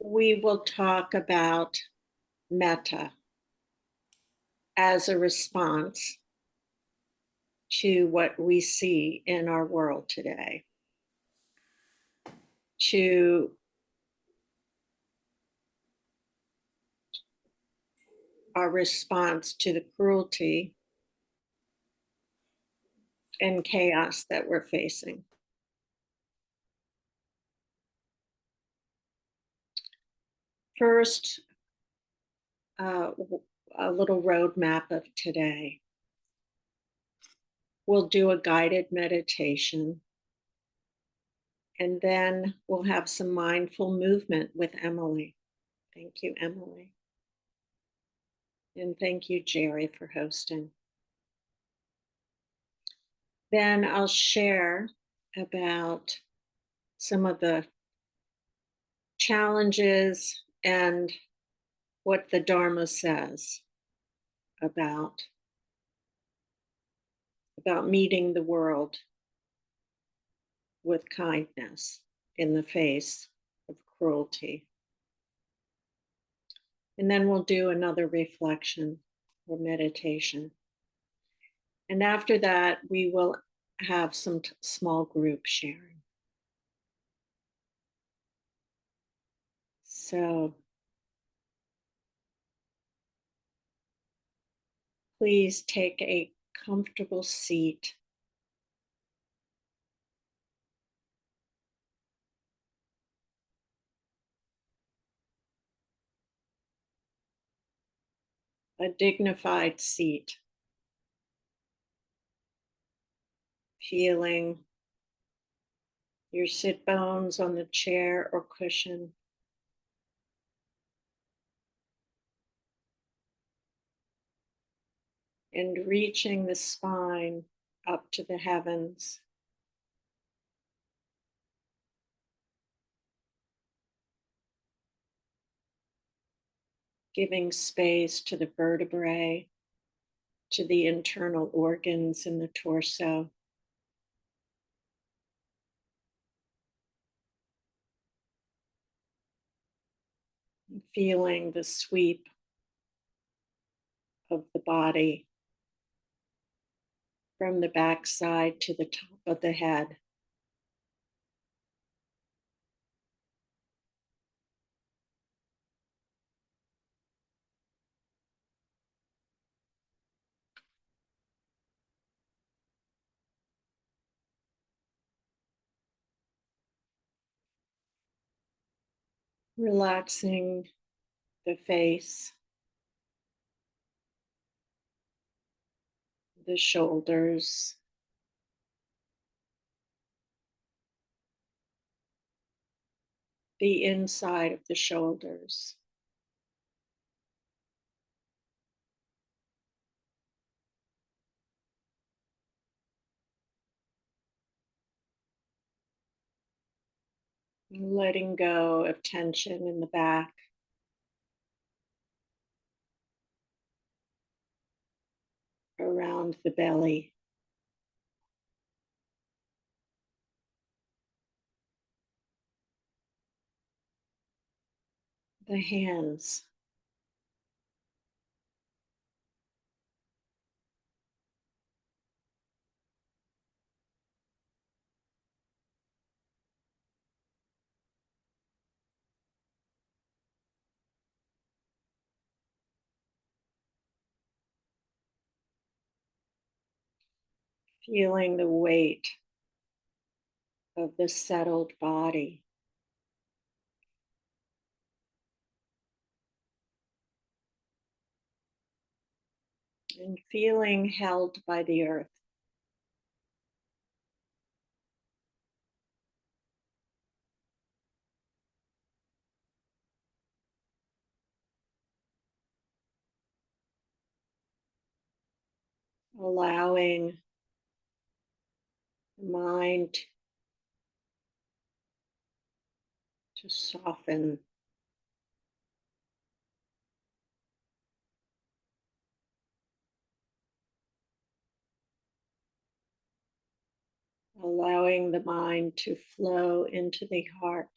we will talk about metta as a response to what we see in our world today, to our response to the cruelty and chaos that we're facing. First, a little roadmap of today. We'll do a guided meditation, and then we'll have some mindful movement with Emily. Thank you, Emily. And thank you, Jerry, for hosting. Then I'll share about some of the challenges and what the Dharma says about meeting the world with kindness in the face of cruelty. And then we'll do another reflection or meditation. And after that, we will have some small group sharing. So please take a comfortable seat. A dignified seat, feeling your sit bones on the chair or cushion, and reaching the spine up to the heavens. Giving space to the vertebrae, to the internal organs in the torso. Feeling the sweep of the body from the backside to the top of the head. Relaxing the face, the shoulders, the inside of the shoulders. Letting go of tension in the back. Around the belly. The hands. Feeling the weight of the settled body. And feeling held by the earth. Allowing the mind to soften. Allowing the mind to flow into the heart.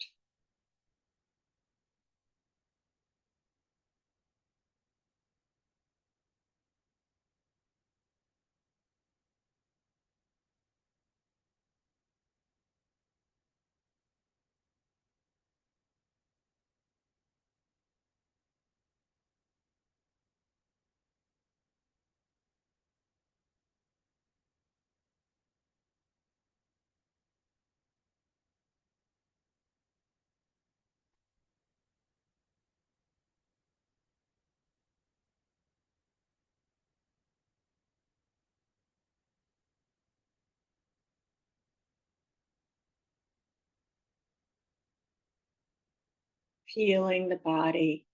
feeling the body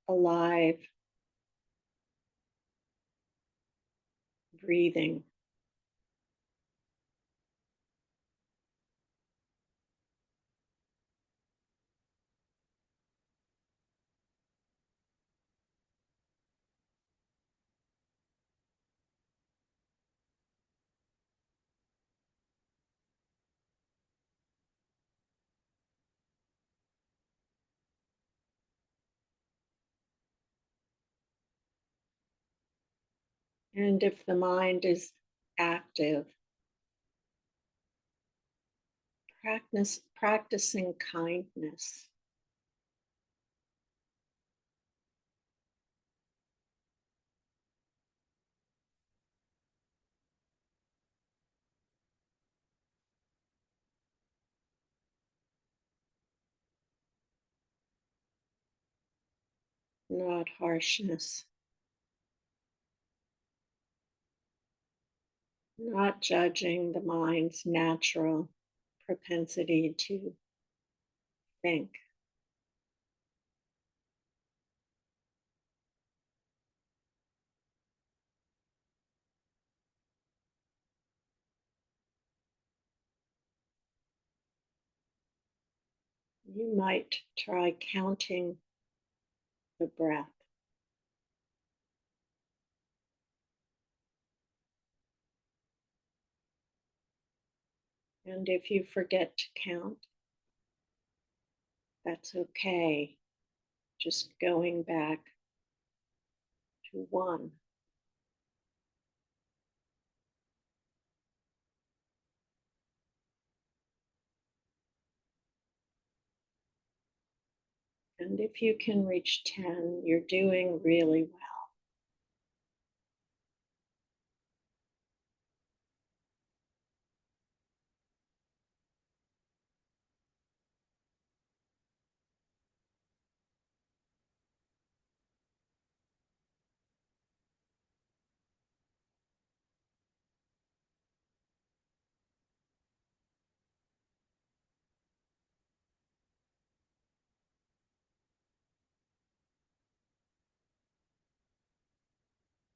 alive, breathing. And if the mind is active, practicing kindness. Not harshness, not judging the mind's natural propensity to think. You might try counting the breath. And if you forget to count, that's okay. Just going back to one. And if you can reach 10, you're doing really well.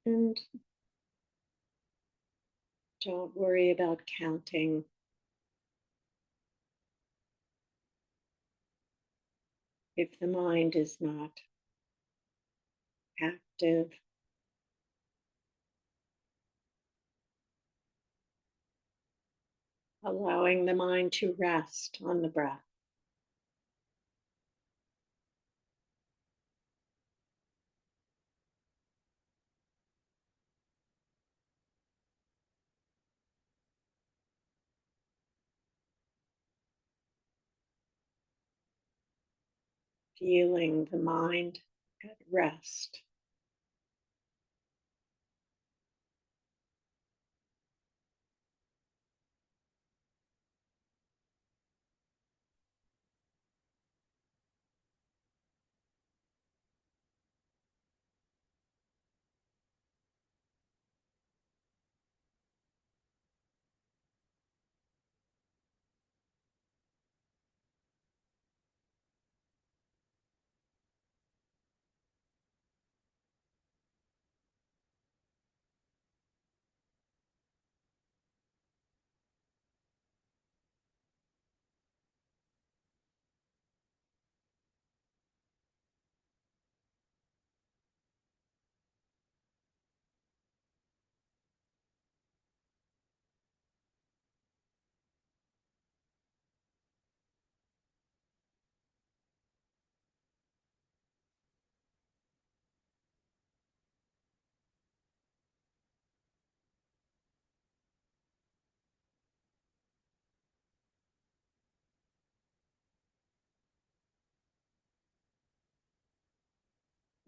And don't worry about counting. If the mind is not active, allowing the mind to rest on the breath. Feeling the mind at rest.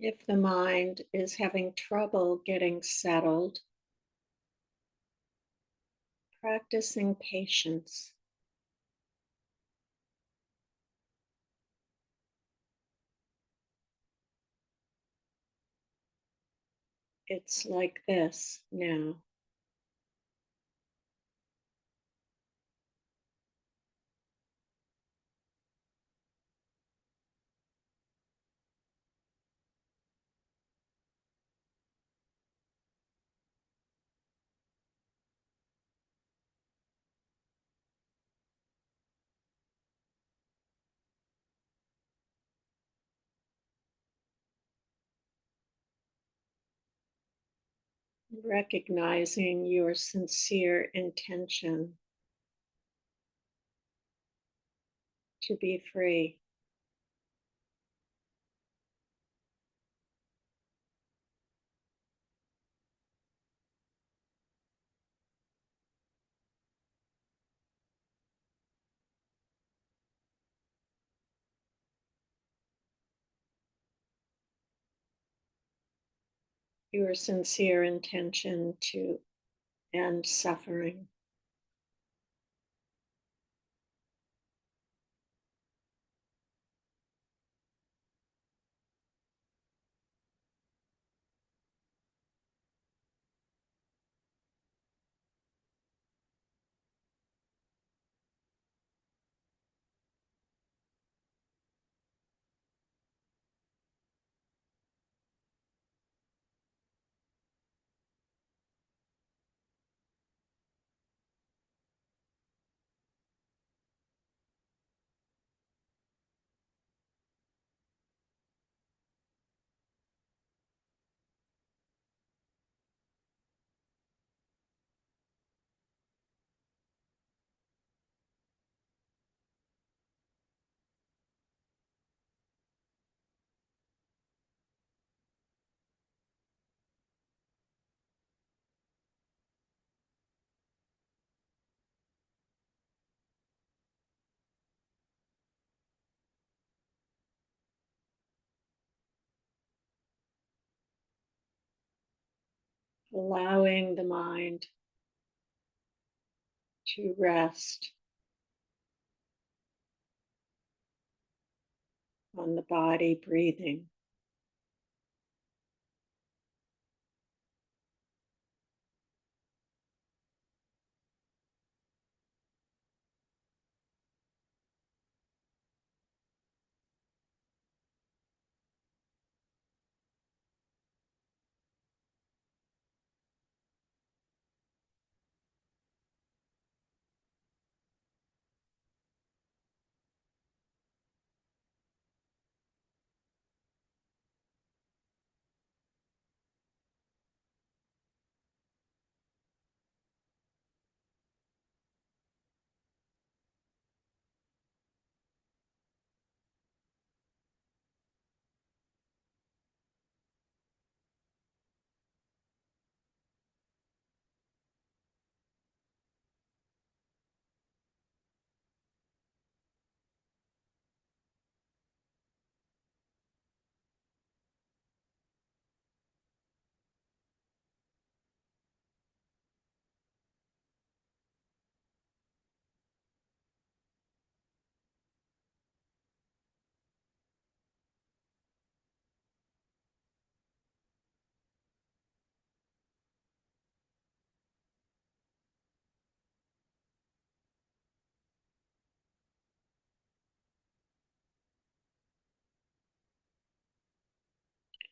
If the mind is having trouble getting settled, practicing patience. It's like this now. recognizing your sincere intention to be free. Your sincere intention to end suffering. Allowing the mind to rest on the body breathing.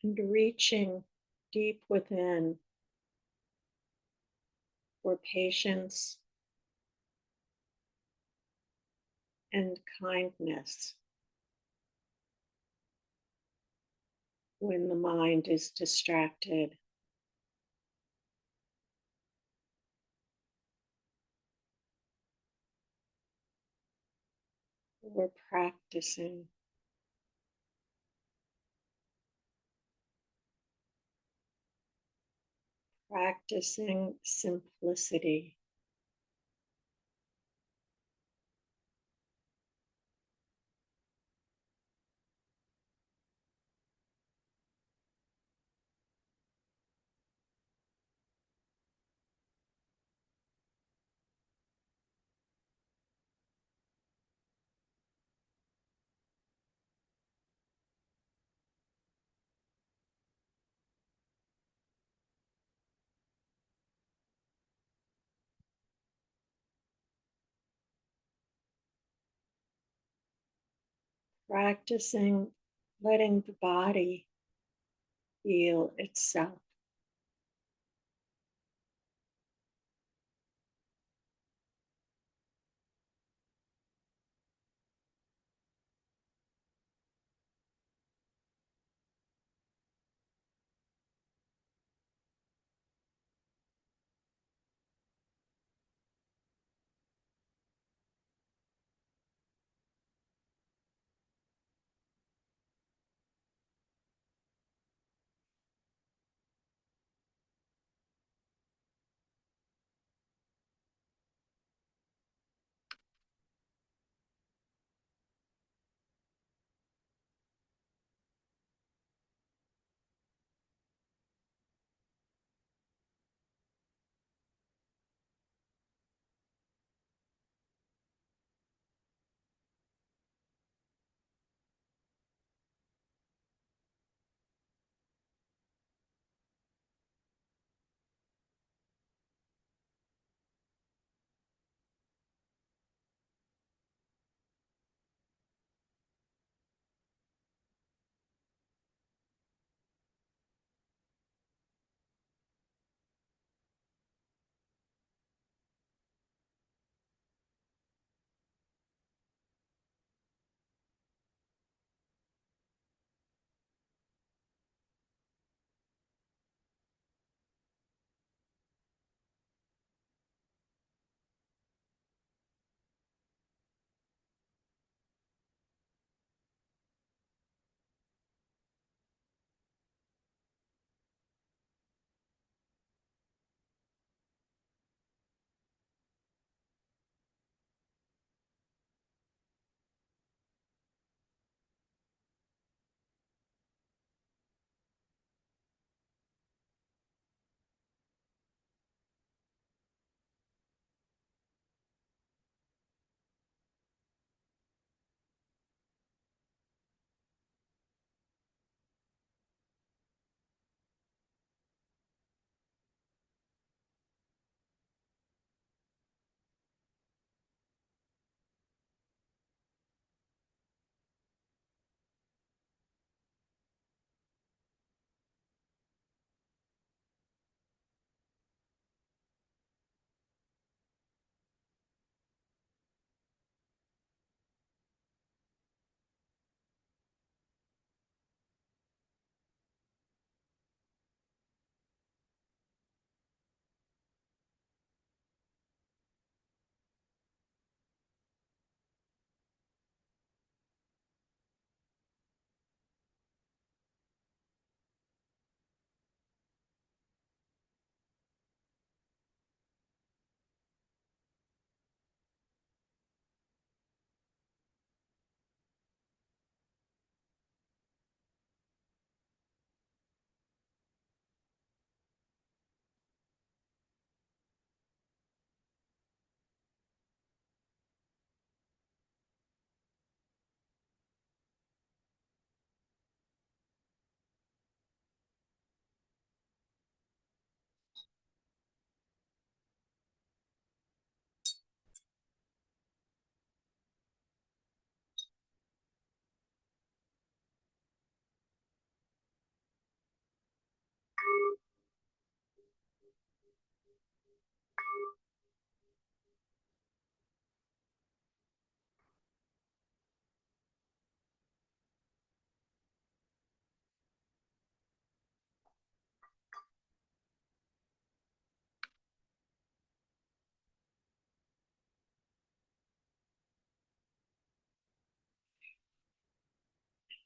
And reaching deep within for patience and kindness when the mind is distracted. We're practicing simplicity. Practicing letting the body heal itself.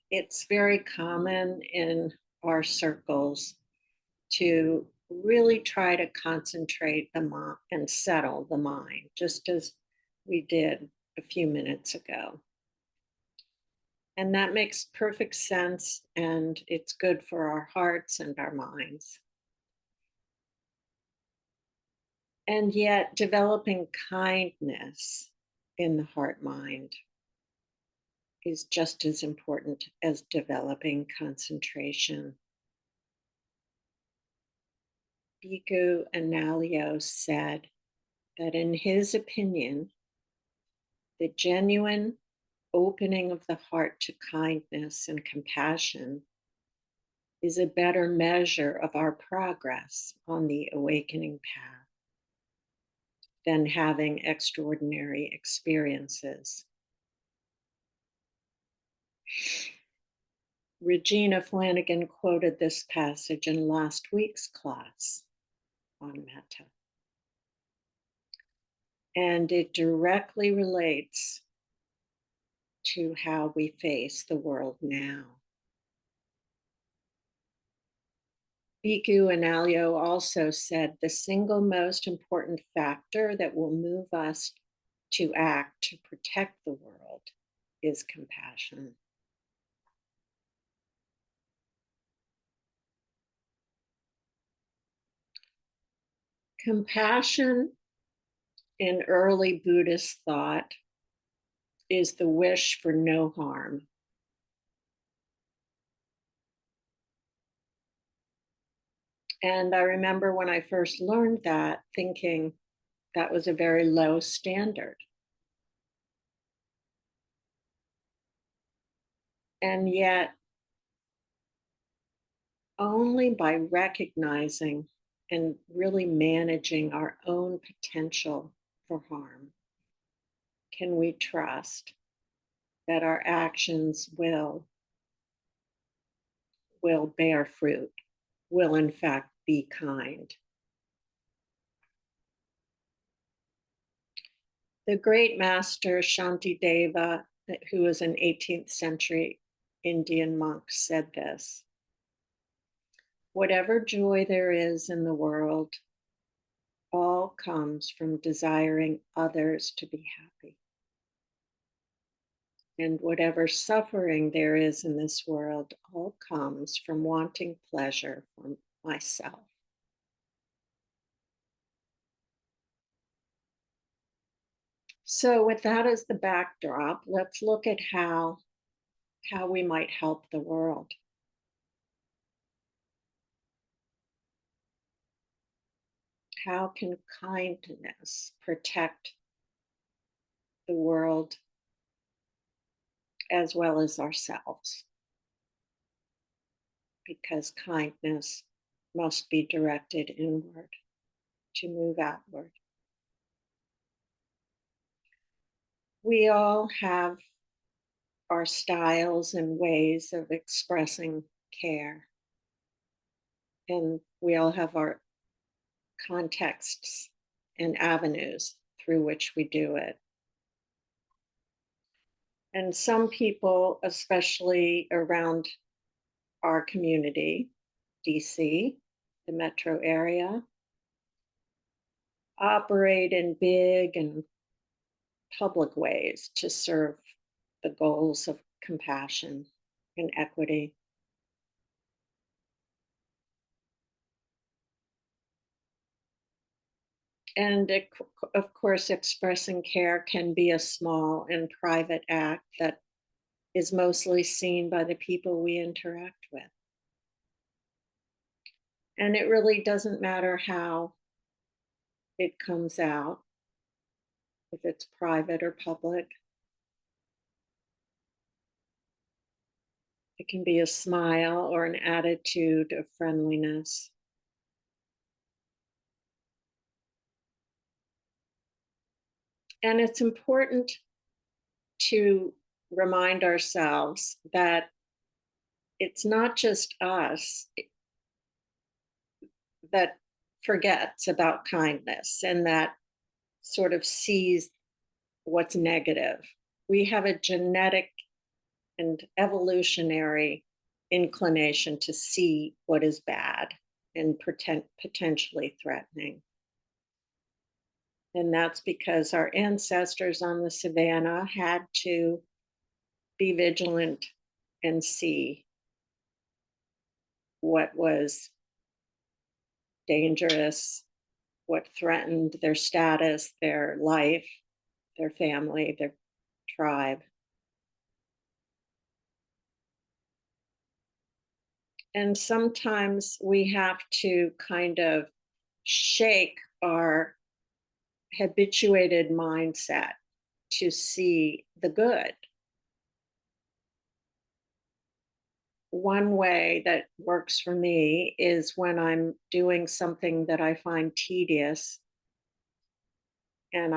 It's very common in our circles to really try to concentrate the mind and settle the mind, just as we did a few minutes ago. And that makes perfect sense, and it's good for our hearts and our minds. And yet, developing kindness in the heart mind is just as important as developing concentration. Bhikkhu Analayo said that in his opinion, the genuine opening of the heart to kindness and compassion is a better measure of our progress on the awakening path than having extraordinary experiences. Regina Flanagan quoted this passage in last week's class on metta. And it directly relates to how we face the world now. Bhikkhu Analayo also said the single most important factor that will move us to act to protect the world is compassion. Compassion in early Buddhist thought is the wish for no harm. And I remember when I first learned that, thinking that was a very low standard. And yet, only by recognizing and really managing our own potential for harm can we trust that our actions will bear fruit, will in fact be kind. The great master Shantideva, who was an 18th century Indian monk, said this: whatever joy there is in the world, all comes from desiring others to be happy. And whatever suffering there is in this world, all comes from wanting pleasure for myself. So, with that as the backdrop, let's look at how we might help the world. How can kindness protect the world as well as ourselves? Because kindness must be directed inward to move outward. We all have our styles and ways of expressing care, and we all have our contexts and avenues through which we do it. And some people, especially around our community, DC, the metro area, operate in big and public ways to serve the goals of compassion and equity. And of course, expressing care can be a small and private act that is mostly seen by the people we interact with. And it really doesn't matter how it comes out, if it's private or public. It can be a smile or an attitude of friendliness. And it's important to remind ourselves that it's not just us that forgets about kindness and that sort of sees what's negative. We have a genetic and evolutionary inclination to see what is bad and potentially threatening. And that's because our ancestors on the savannah had to be vigilant and see what was dangerous, what threatened their status, their life, their family, their tribe. And sometimes we have to kind of shake our habituated mindset to see the good. One way that works for me is when I'm doing something that I find tedious and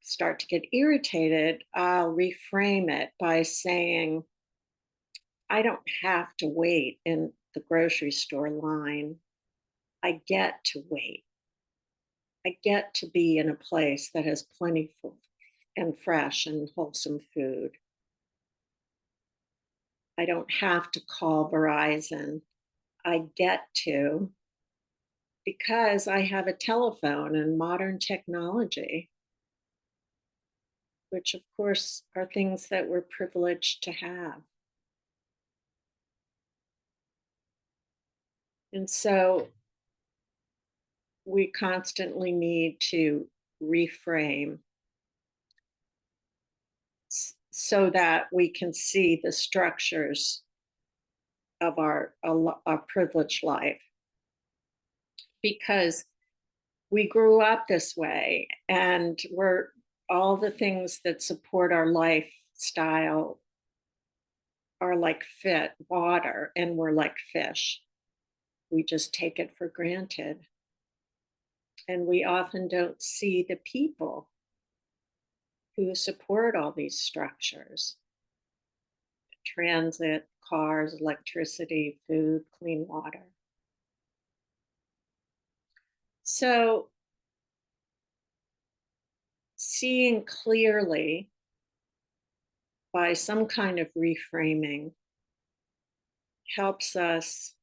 start to get irritated, I'll reframe it by saying, I don't have to wait in the grocery store line. I get to wait. I get to be in a place that has plentiful and fresh and wholesome food. I don't have to call Verizon. I get to because I have a telephone and modern technology, which of course are things that we're privileged to have. And so we constantly need to reframe so that we can see the structures of our privileged life, because we grew up this way and we're all the things that support our lifestyle are like fit water and we're like fish. We just take it for granted. And we often don't see the people who support all these structures: transit, cars, electricity, food, clean water. So, seeing clearly by some kind of reframing helps us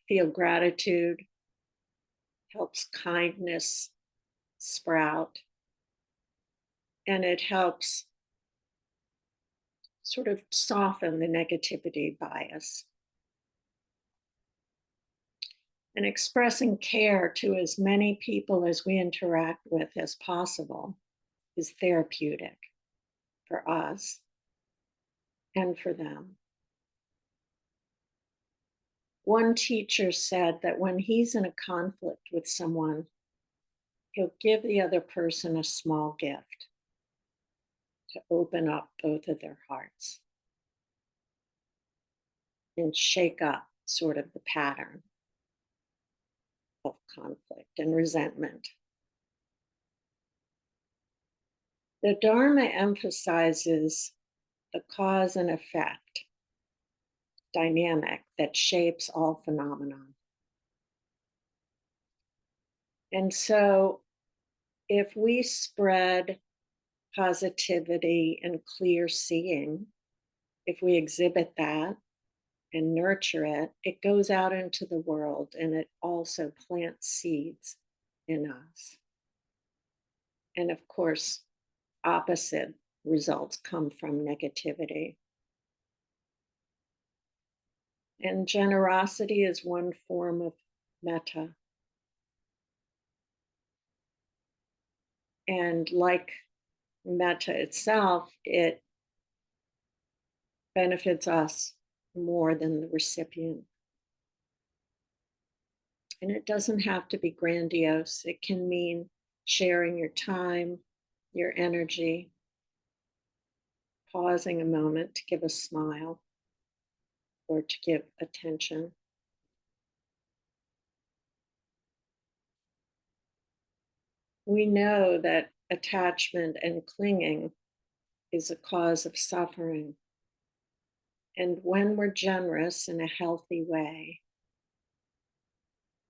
feel gratitude, helps kindness sprout, and it helps sort of soften the negativity bias. And expressing care to as many people as we interact with as possible is therapeutic for us and for them. One teacher said that when he's in a conflict with someone, he'll give the other person a small gift to open up both of their hearts and shake up sort of the pattern of conflict and resentment. The Dharma emphasizes the cause and effect dynamic that shapes all phenomenon. And so if we spread positivity and clear seeing, if we exhibit that and nurture it, it goes out into the world and it also plants seeds in us. And of course, opposite results come from negativity. And generosity is one form of metta. And like metta itself, it benefits us more than the recipient. And it doesn't have to be grandiose. It can mean sharing your time, your energy, pausing a moment to give a smile or to give attention. We know that attachment and clinging is a cause of suffering. And when we're generous in a healthy way,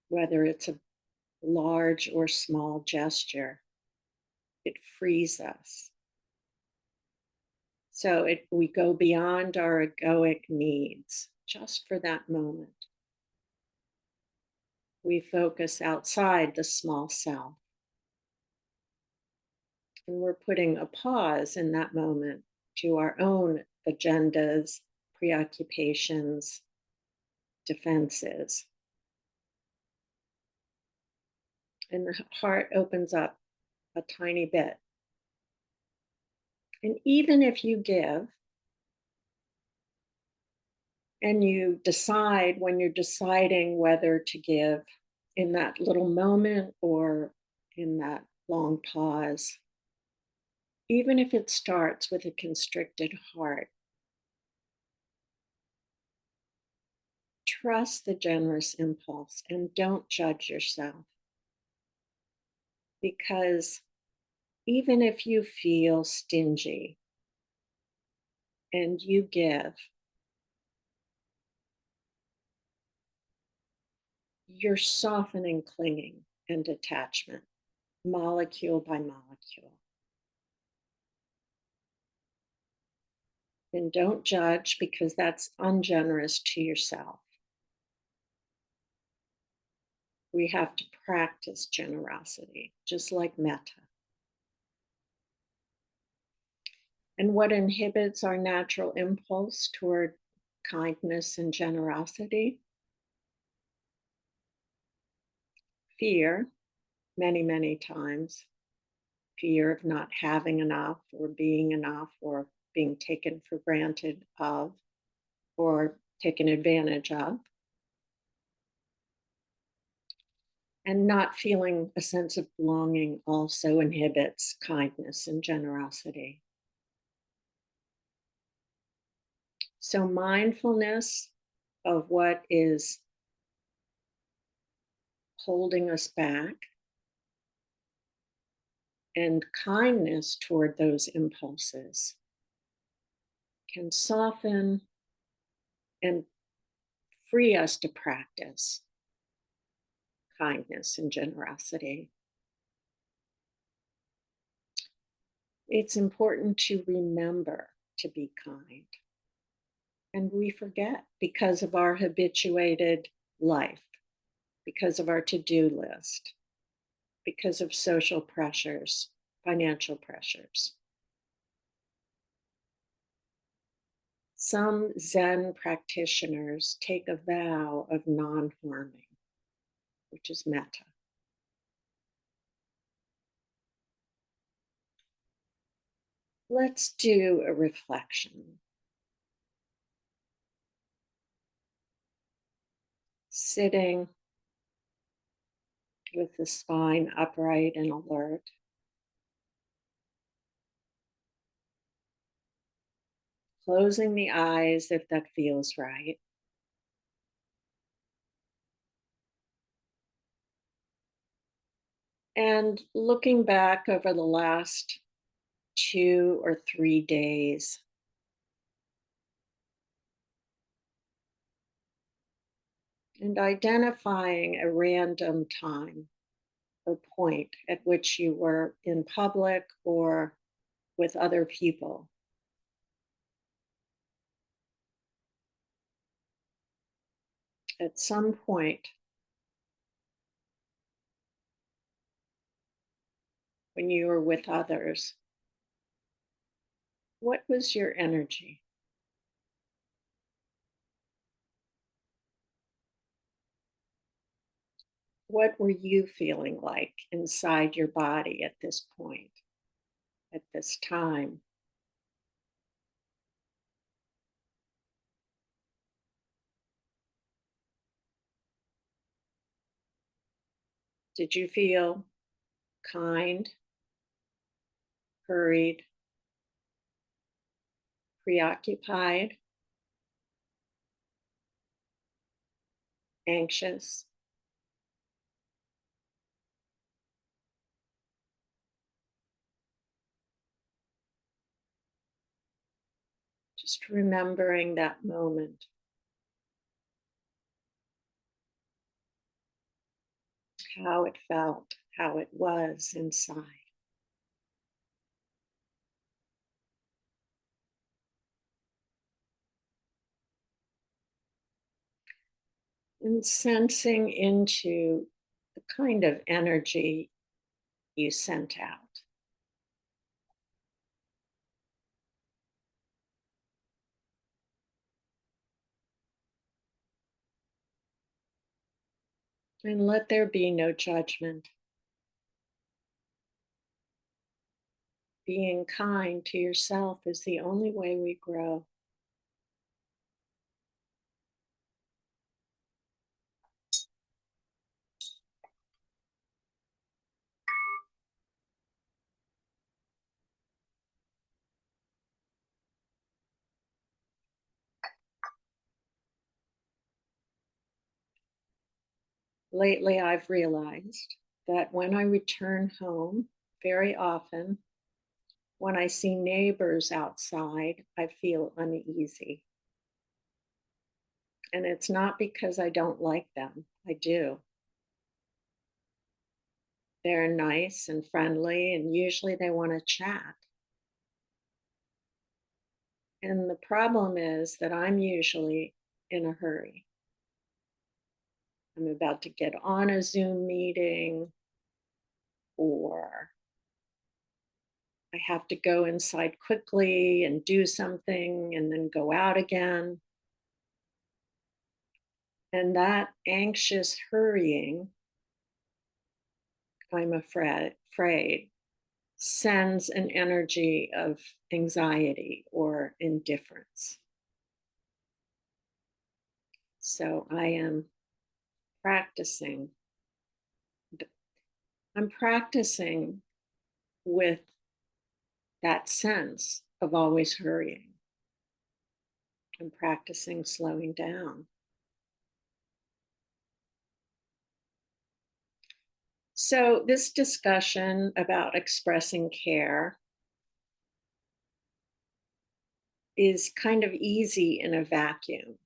whether it's a large or small gesture, it frees us. So we go beyond our egoic needs just for that moment. We focus outside the small self. And we're putting a pause in that moment to our own agendas, preoccupations, defenses. And the heart opens up a tiny bit. And even if you give and you decide when you're deciding whether to give in that little moment or in that long pause, even if it starts with a constricted heart, trust the generous impulse and don't judge yourself. Because even if you feel stingy and you give, you're softening clinging and attachment, molecule by molecule. And don't judge because that's ungenerous to yourself. We have to practice generosity, just like metta. And what inhibits our natural impulse toward kindness and generosity? Fear, many, many times. Fear of not having enough or being enough or being taken for granted of or taken advantage of. And not feeling a sense of belonging also inhibits kindness and generosity. So, mindfulness of what is holding us back and kindness toward those impulses can soften and free us to practice kindness and generosity. It's important to remember to be kind. And we forget because of our habituated life, because of our to do list, because of social pressures, financial pressures. Some Zen practitioners take a vow of non harming, which is metta. Let's do a reflection. Sitting with the spine upright and alert. Closing the eyes if that feels right. And looking back over the last 2 or 3 days, and identifying a random time or point at which you were in public or with other people. At some point when you were with others, what was your energy? What were you feeling like inside your body at this point, at this time? Did you feel kind, hurried, preoccupied, anxious? Just remembering that moment, how it felt, how it was inside. And sensing into the kind of energy you sent out. And let there be no judgment. Being kind to yourself is the only way we grow. Lately, I've realized that when I return home, very often, when I see neighbors outside, I feel uneasy. And it's not because I don't like them, I do. They're nice and friendly, and usually they want to chat. And the problem is that I'm usually in a hurry. I'm about to get on a Zoom meeting, or I have to go inside quickly and do something and then go out again. And that anxious hurrying, I'm afraid, sends an energy of anxiety or indifference. So I am practicing. I'm practicing with that sense of always hurrying. I'm practicing slowing down. So, this discussion about expressing care is kind of easy in a vacuum.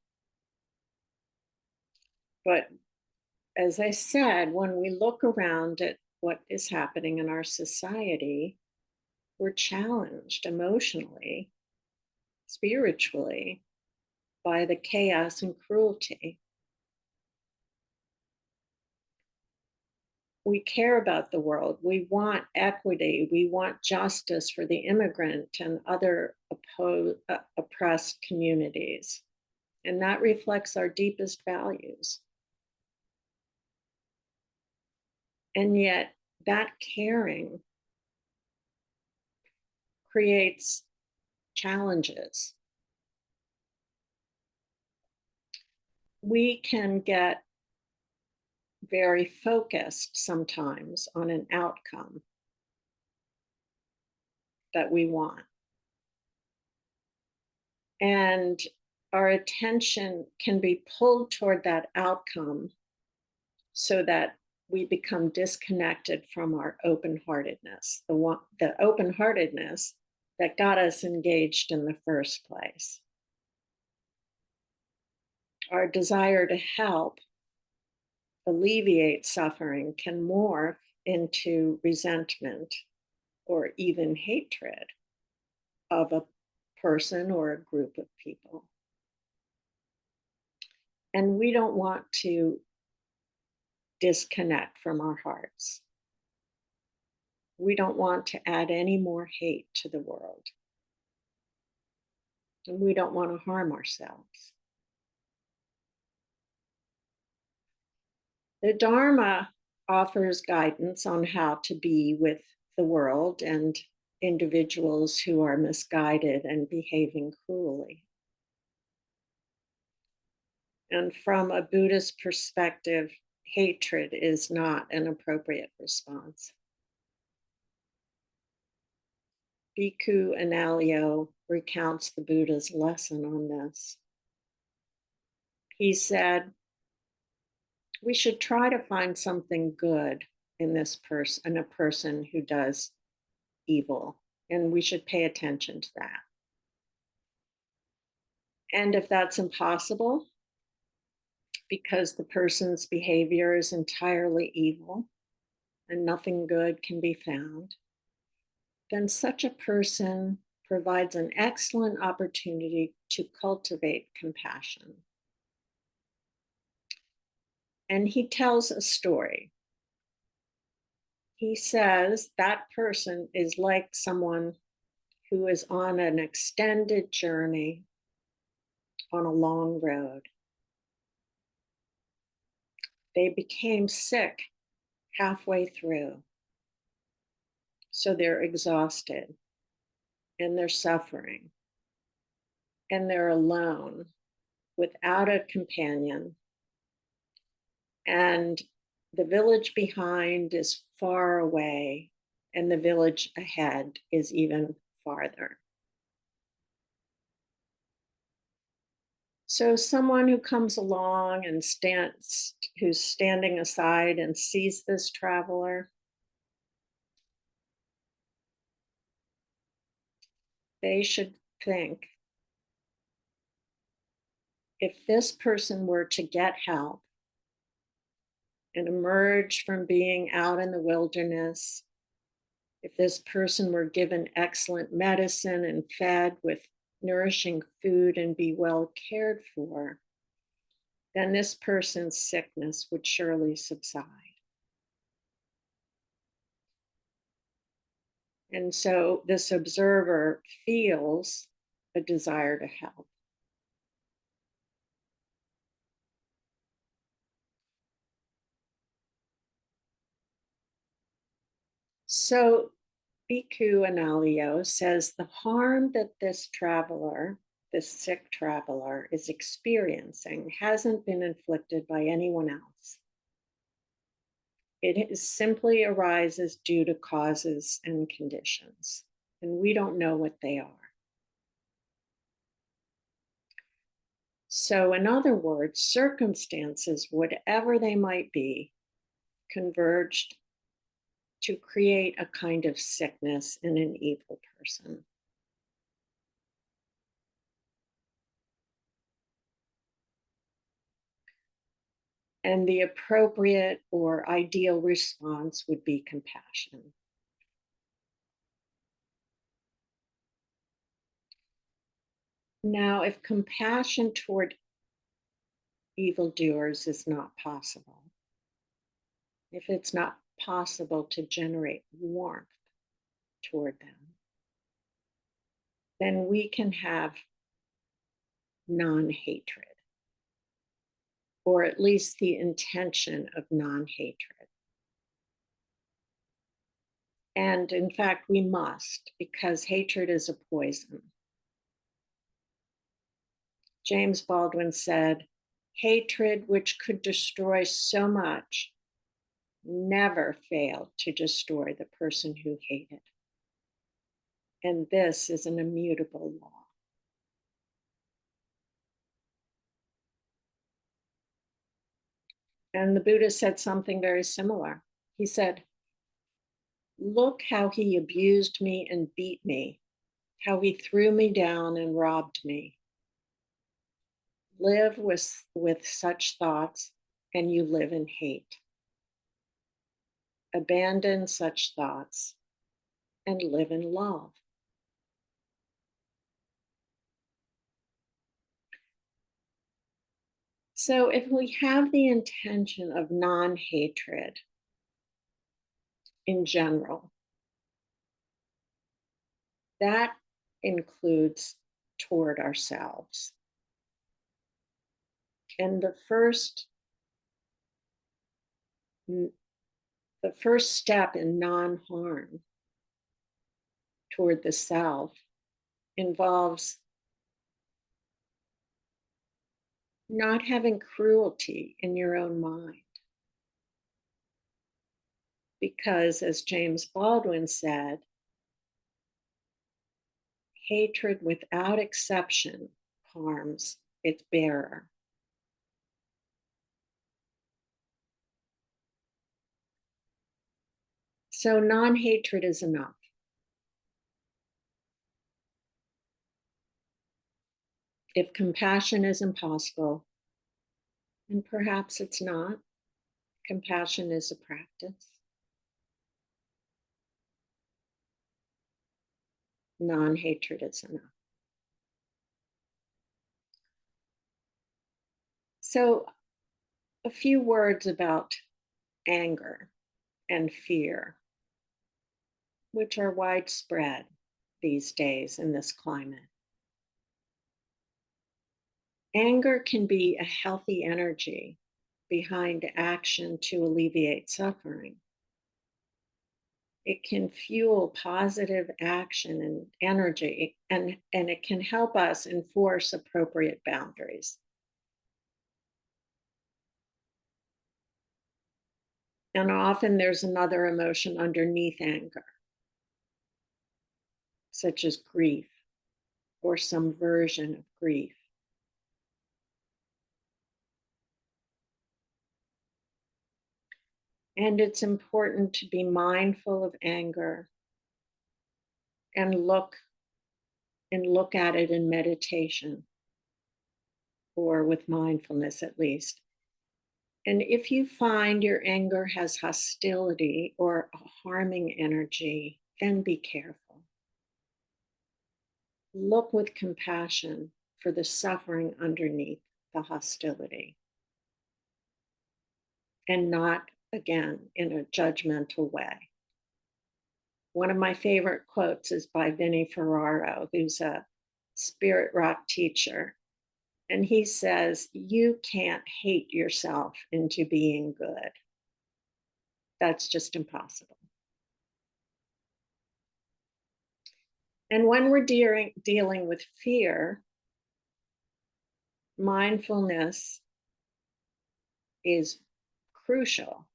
But as I said, when we look around at what is happening in our society, we're challenged emotionally, spiritually, by the chaos and cruelty. We care about the world. We want equity. We want justice for the immigrant and other oppressed communities. And that reflects our deepest values. And yet, that caring creates challenges. We can get very focused sometimes on an outcome that we want. And our attention can be pulled toward that outcome so that we become disconnected from our open-heartedness, the open-heartedness that got us engaged in the first place. Our desire to help alleviate suffering can morph into resentment or even hatred of a person or a group of people. And we don't want to disconnect from our hearts. We don't want to add any more hate to the world. And we don't want to harm ourselves. The Dharma offers guidance on how to be with the world and individuals who are misguided and behaving cruelly. And from a Buddhist perspective, hatred is not an appropriate response. Bhikkhu Analayo recounts the Buddha's lesson on this. He said, we should try to find something good in in a person who does evil, and we should pay attention to that. And if that's impossible, because the person's behavior is entirely evil and nothing good can be found, then such a person provides an excellent opportunity to cultivate compassion. And he tells a story. He says that person is like someone who is on an extended journey on a long road. They became sick halfway through, so they're exhausted and they're suffering and they're alone without a companion. And the village behind is far away, and the village ahead is even farther. So someone who comes along and who's standing aside and sees this traveler, they should think, if this person were to get help and emerge from being out in the wilderness, if this person were given excellent medicine and fed with nourishing food and be well cared for, then this person's sickness would surely subside. And so this observer feels a desire to help. So Bhikkhu Analayo says the harm that this traveler, this sick traveler, is experiencing hasn't been inflicted by anyone else. It simply arises due to causes and conditions, and we don't know what they are. So, in other words, circumstances, whatever they might be, converged to create a kind of sickness in an evil person. And the appropriate or ideal response would be compassion. Now, if compassion toward evildoers is not possible, if it's not possible to generate warmth toward them, then we can have non hatred, or at least the intention of non hatred. And in fact, we must, because hatred is a poison. James Baldwin said, hatred, which could destroy so much, never failed to destroy the person who hated. And this is an immutable law. And the Buddha said something very similar. He said, look how he abused me and beat me, how he threw me down and robbed me. Live with such thoughts, and you live in hate. Abandon such thoughts and live in love. So, if we have the intention of non hatred in general, that includes toward ourselves. And the first step in non-harm toward the self involves not having cruelty in your own mind. Because, as James Baldwin said, hatred without exception harms its bearer. So non-hatred is enough. If compassion is impossible, and perhaps it's not, compassion is a practice. Non-hatred is enough. So a few words about anger and fear, which are widespread these days in this climate. Anger can be a healthy energy behind action to alleviate suffering. It can fuel positive action and energy, and it can help us enforce appropriate boundaries. And often there's another emotion underneath anger, such as grief or some version of grief. And it's important to be mindful of anger and look at it in meditation or with mindfulness at least. And if you find your anger has hostility or a harming energy, then be careful. Look with compassion for the suffering underneath the hostility and not, again, in a judgmental way. One of my favorite quotes is by Vinnie Ferraro, who's a spirit rock teacher. And he says, "You can't hate yourself into being good. That's just impossible." And when we're dealing with fear, mindfulness is crucial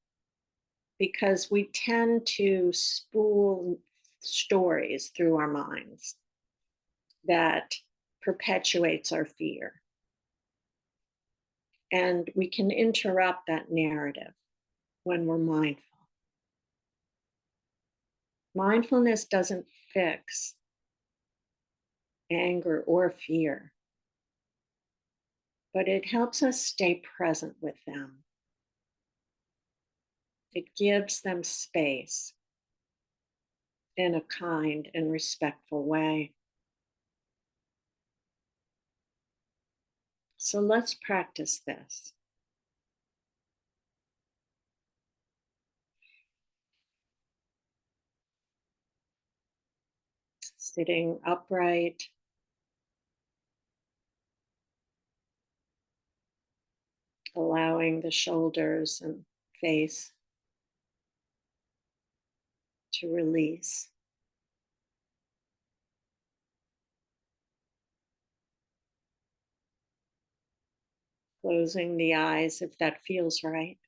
because we tend to spool stories through our minds that perpetuates our fear. And we can interrupt that narrative when we're mindful. Mindfulness doesn't fix anger or fear, but it helps us stay present with them. It gives them space in a kind and respectful way. So let's practice this. Sitting upright, allowing the shoulders and face to release. Closing the eyes if that feels right.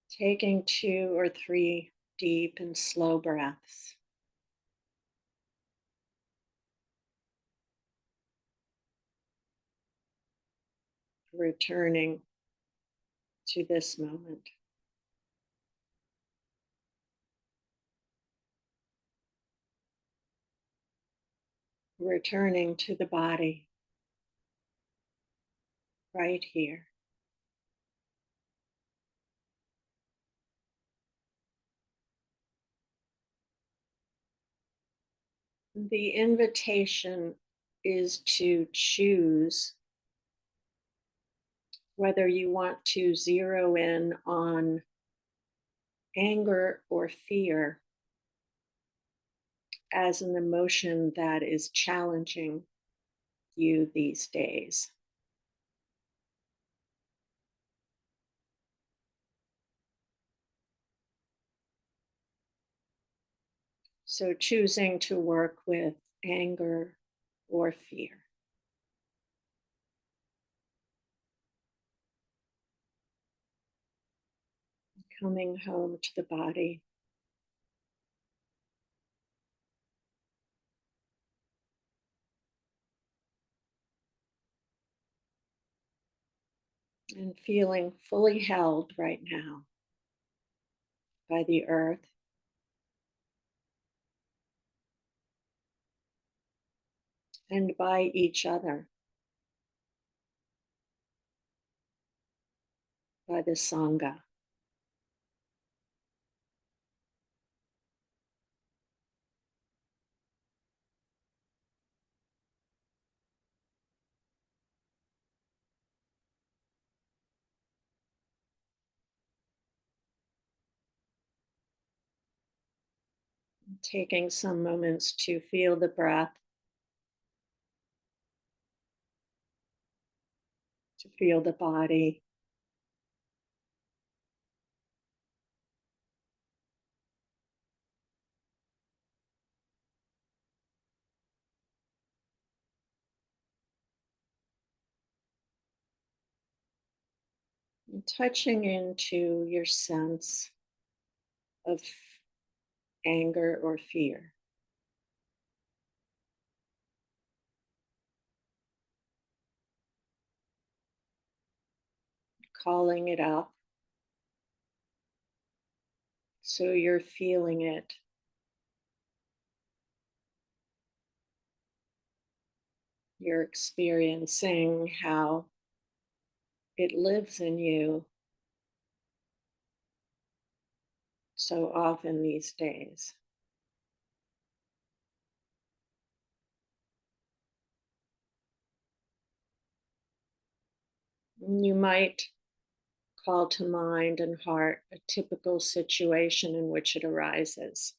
Taking 2 or 3 deep and slow breaths. Returning to this moment. Returning to the body right here. The invitation is to choose whether you want to zero in on anger or fear as an emotion that is challenging you these days. So choosing to work with anger or fear. Coming home to the body. And feeling fully held right now by the earth and by each other, by the Sangha. Taking some moments to feel the breath, to feel the body, and touching into your sense of anger or fear. Calling it up so you're feeling it. You're experiencing how it lives in you so often these days. You might call to mind and heart a typical situation in which it arises.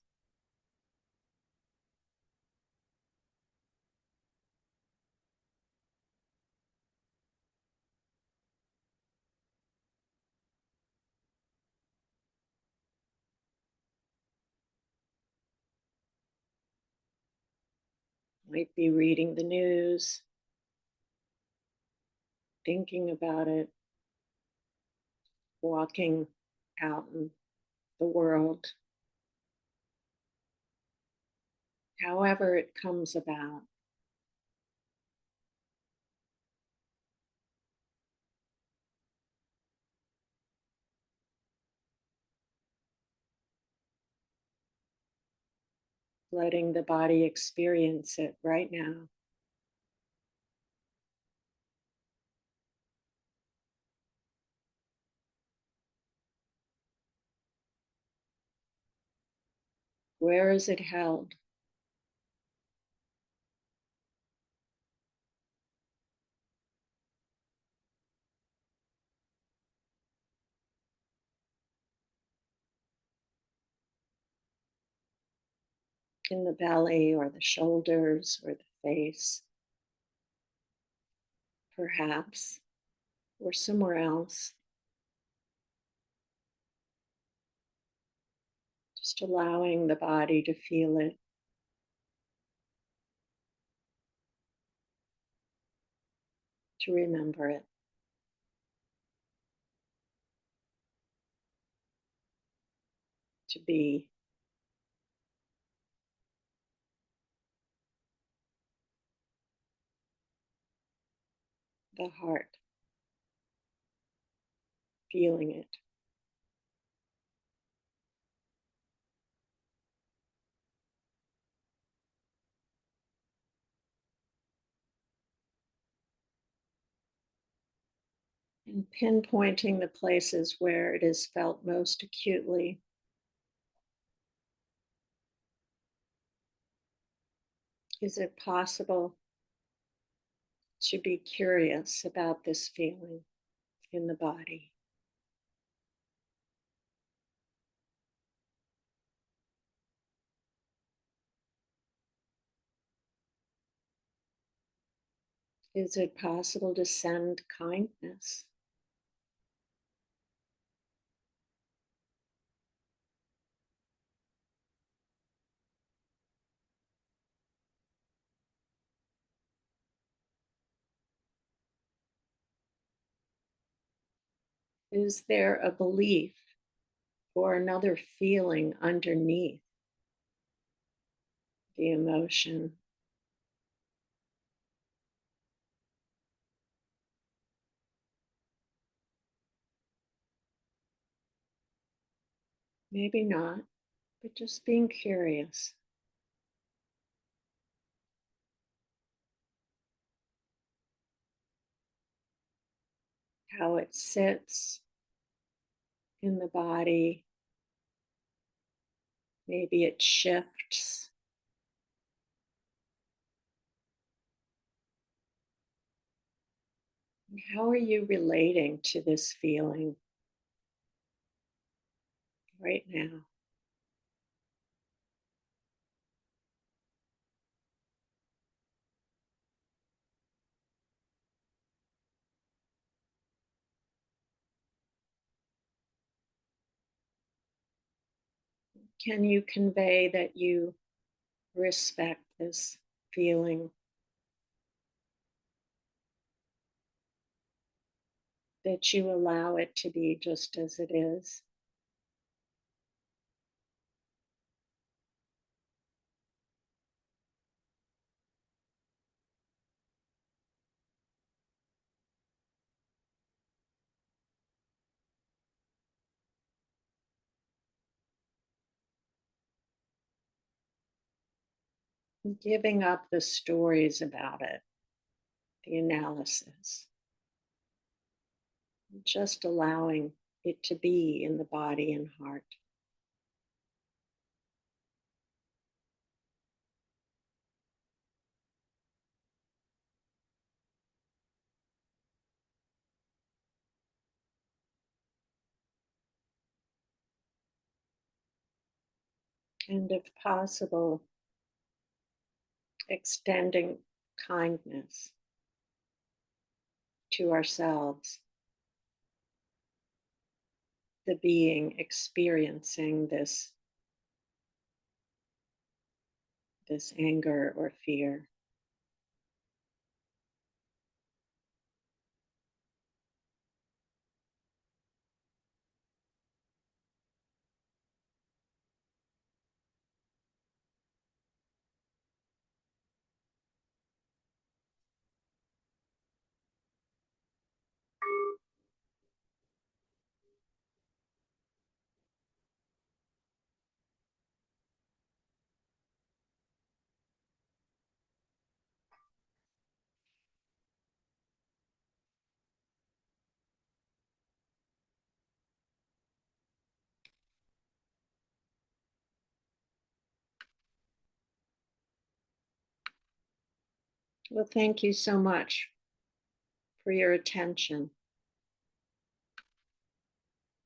Might be reading the news, thinking about it, walking out in the world. However, it comes about, letting the body experience it right now. Where is it held? In the belly or the shoulders or the face, perhaps, or somewhere else. Just allowing the body to feel it, to remember it, to be. The heart, feeling it. And pinpointing the places where it is felt most acutely. Is it possible to be curious about this feeling in the body? Is it possible to send kindness? Is there a belief or another feeling underneath the emotion? Maybe not, but just being curious. How it sits in the body. Maybe it shifts. How are you relating to this feeling right now? Can you convey that you respect this feeling, that you allow it to be just as it is? Giving up the stories about it, the analysis, just allowing it to be in the body and heart. And if possible, extending kindness to ourselves, the being experiencing this anger or fear. Well, thank you so much for your attention.